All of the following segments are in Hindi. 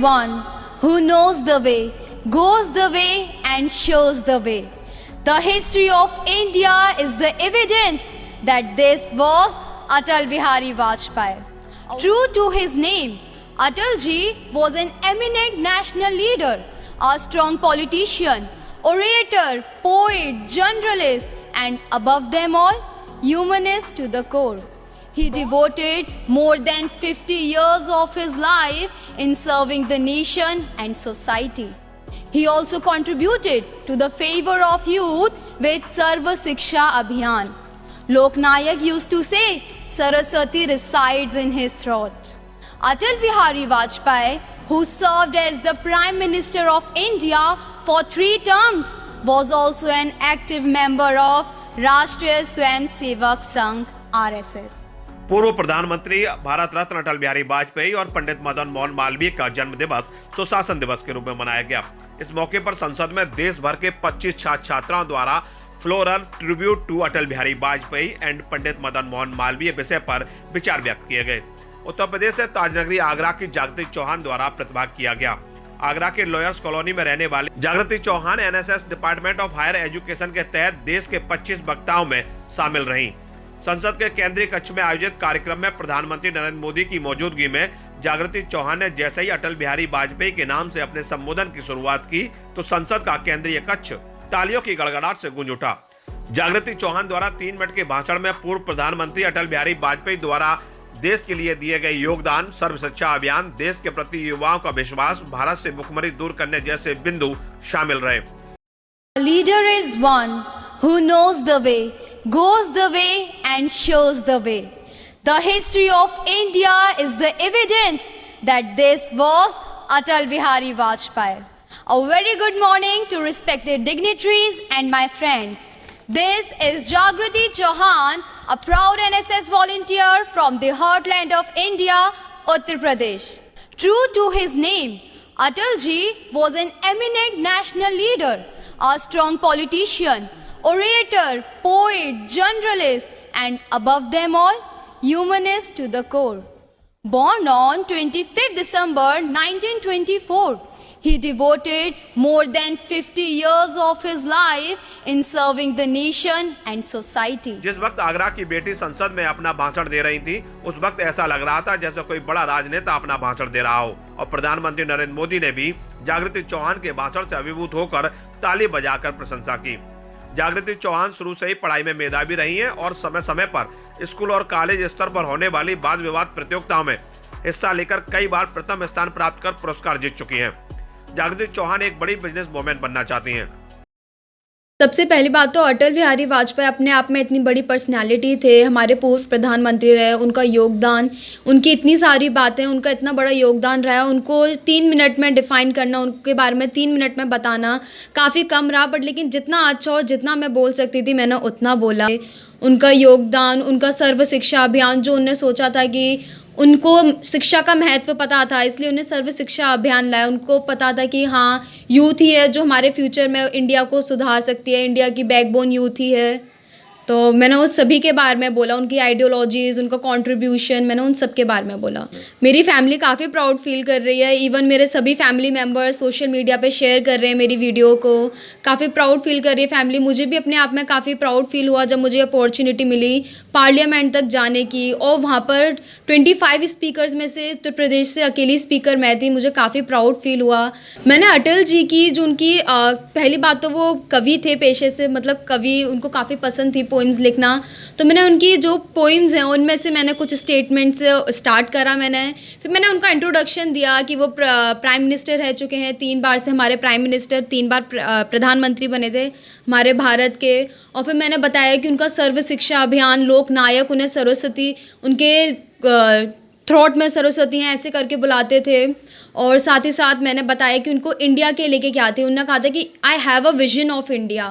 one who knows the way, goes the way and shows the way. The history of India is the evidence that this was Atal Bihari Vajpayee. True to his name, Atalji was an eminent national leader, a strong politician, orator, poet, journalist, and above them all, humanist to the core. He devoted more than 50 years of his life in serving the nation and society. He also contributed to the favor of youth with Sarva Siksha Abhiyan. Lok Nayak used to say, Saraswati resides in his throat. Atal Bihari Vajpayee, who served as the Prime Minister of India for 3 terms, was also an active member of Rashtriya Swayam Sevak Sangh RSS. पूर्व प्रधानमंत्री भारत रत्न अटल बिहारी वाजपेयी और पंडित मदन मोहन मालवीय का जन्म दिवस सुशासन दिवस के रूप में मनाया गया। इस मौके पर संसद में देश भर के 25 छात्र छात्राओं द्वारा floral tribute to Atal Bihari Vajpayee and Pandit Madan Mohan Malaviya विषय पर विचार व्यक्त किए गए। उत्तर प्रदेश से ताजनगरी आगरा की जागृति चौहान द्वारा प्रतिभाग किया गया। आगरा के लॉयर्स कॉलोनी में रहने वाली Jagriti Chauhan NSS department of higher education के तहत देश के 25 वक्ताओं में शामिल रहीं। संसद के केंद्रीय कक्ष में आयोजित कार्यक्रम में प्रधानमंत्री नरेंद्र मोदी की मौजूदगी में जागृति चौहान ने जैसे ही अटल बिहारी वाजपेयी के नाम से अपने संबोधन की शुरुआत की तो संसद का केंद्रीय कक्ष तालियों की गड़गड़ाहट से गूंज उठा। जागृति चौहान द्वारा 3 मिनट के भाषण में पूर्व प्रधानमंत्री अटल बिहारी वाजपेयी द्वारा देश के लिए दिए गए योगदान, सर्व शिक्षा अभियान, देश के प्रति युवाओं का विश्वास, भारत से भुखमरी दूर करने जैसे बिंदु शामिल रहे। Leader is one who knows the way, goes the way and shows the way. The history of India is the evidence that this was Atal Bihari Vajpayee. A very good morning to respected dignitaries and my friends. This is Jagriti Chauhan, a proud NSS volunteer from the heartland of India, Uttar Pradesh. True to his name, Atalji was an eminent national leader, a strong politician, orator, poet, journalist, and above them all, humanist to the core. Born on 25th December 1924, he devoted more than 50 years of his life in serving the nation and society. जिस वक्त आगरा की बेटी संसद में अपना भाषण दे रही थी, उस वक्त ऐसा लग रहा था जैसे कोई बड़ा राजनेता अपना भाषण दे रहा हो और प्रधानमंत्री नरेंद्र मोदी ने भी जागृति चौहान के भाषण से अभिभूत होकर ताली बजाकर प्रशंसा की। जागृति चौहान शुरू से ही पढ़ाई में मेधावी रही हैं और समय समय पर स्कूल और कॉलेज स्तर पर होने वाली वाद विवाद प्रतियोगिताओं में हिस्सा लेकर कई बार प्रथम स्थान प्राप्त कर पुरस्कार जीत चुकी हैं। जागृति चौहान एक बड़ी बिजनेस वुमेन बनना चाहती हैं। सबसे पहली बात तो अटल बिहारी वाजपेयी अपने आप में इतनी बड़ी पर्सनालिटी थे, हमारे पूर्व प्रधानमंत्री रहे, उनका योगदान, उनकी इतनी सारी बातें, उनका इतना बड़ा योगदान रहा, उनको 3 मिनट में डिफ़ाइन करना, उनके बारे में 3 मिनट में बताना काफ़ी कम रहा, बट लेकिन जितना अच्छा हो, जितना मैं बोल सकती थी मैंने उतना बोला। उनका योगदान, उनका सर्व शिक्षा अभियान, जो उन्होंने सोचा था कि उनको शिक्षा का महत्व पता था, इसलिए उन्हें सर्व शिक्षा अभियान लाया। उनको पता था कि हाँ, यूथ ही है जो हमारे फ्यूचर में इंडिया को सुधार सकती है, इंडिया की बैकबोन यूथ ही है। तो मैंने उस सभी के बारे में बोला, उनकी आइडियोलॉजीज़, उनका कंट्रीब्यूशन, मैंने उन सब के बारे में बोला। मेरी फैमिली काफ़ी प्राउड फील कर रही है, इवन मेरे सभी फैमिली मेम्बर्स सोशल मीडिया पे शेयर कर रहे हैं मेरी वीडियो को, काफ़ी प्राउड फील कर रही है फैमिली। मुझे भी अपने आप में काफ़ी प्राउड फील हुआ जब मुझे अपॉर्चुनिटी मिली पार्लियामेंट तक जाने की, और वहाँ पर 25 स्पीकर्स में से उत्तर प्रदेश से अकेली स्पीकर मैं थी। मुझे काफ़ी प्राउड फील हुआ। मैंने अटल जी की जो उनकी पहली बात तो वो कवि थे पेशे से, मतलब कवि, उनको काफ़ी पसंद थी पोइम्स लिखना, तो मैंने उनकी जो पोइम्स हैं उनमें से मैंने कुछ स्टेटमेंट से स्टार्ट करा। फिर मैंने उनका इंट्रोडक्शन दिया कि वो प्राइम मिनिस्टर रह चुके हैं, 3 बार से हमारे प्राइम मिनिस्टर, 3 बार प्रधानमंत्री बने थे हमारे भारत के। और फिर मैंने बताया कि उनका सर्व शिक्षा अभियान, लोक नायक, उन्हें सरस्वती, उनके थ्रोट में सरस्वती हैं ऐसे करके बुलाते थे। और साथ ही साथ मैंने बताया कि उनको इंडिया के लेके क्या थे। उन्होंने कहा था कि I have a vision of India,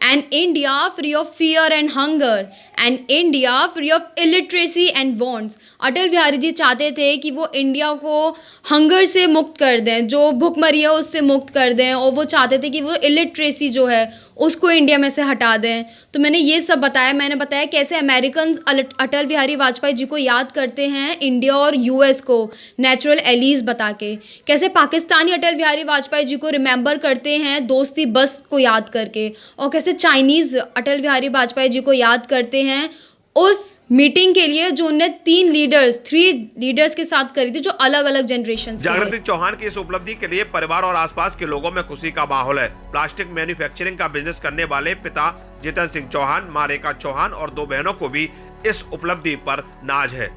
and India free of fear and hunger, and India free of illiteracy and wants. Atal Bihari ji चाहते थे कि वो इंडिया को हंगर से मुक्त कर दें, जो भुखमरी है उससे मुक्त कर दें, और वो चाहते थे कि वो इलिटरेसी जो है उसको इंडिया में से हटा दें। तो मैंने ये सब बताया। मैंने बताया कैसे अमेरिकन अटल बिहारी वाजपेयी जी को याद करते हैं इंडिया और यूएस को नेचुरल एलीज बता के, कैसे पाकिस्तानी अटल बिहारी वाजपेयी जी को रिमेंबर करते हैं दोस्ती बस को याद करके, और कैसे चाइनीज़ अटल बिहारी वाजपेयी जी को याद करते हैं उस मीटिंग के लिए जो उन्हें 3 लीडर्स के साथ करी थी, जो अलग अलग जनरेशन। जागृति चौहान की इस उपलब्धि के लिए परिवार और आसपास के लोगों में खुशी का माहौल है। प्लास्टिक मैन्युफैक्चरिंग का बिजनेस करने वाले पिता जितेंद्र सिंह चौहान, मां रेखा चौहान और 2 बहनों को भी इस उपलब्धि पर नाज है।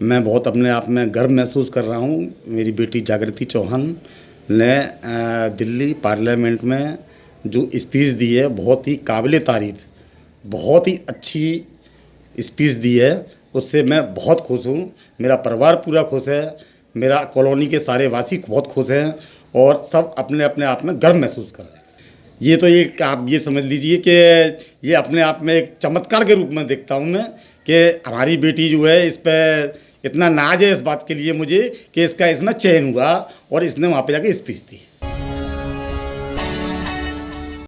मैं बहुत अपने आप में गर्व महसूस कर रहा हूँ। मेरी बेटी जागृति चौहान ने दिल्ली पार्लियामेंट में जो स्पीच दी है, बहुत ही काबिल तारीफ, बहुत ही अच्छी स्पीच दी है, उससे मैं बहुत खुश हूँ। मेरा परिवार पूरा खुश है, मेरा कॉलोनी के सारे वासी बहुत खुश हैं और सब अपने अपने आप में गर्व महसूस कर रहे हैं। ये तो एक आप ये समझ लीजिए कि ये अपने आप में एक चमत्कार के रूप में देखता हूँ मैं, कि हमारी बेटी जो है, इस पर इतना नाज है इस बात के लिए मुझे कि इसका इसमें चयन हुआ और इसने वहाँ पे जाके स्पीच दी।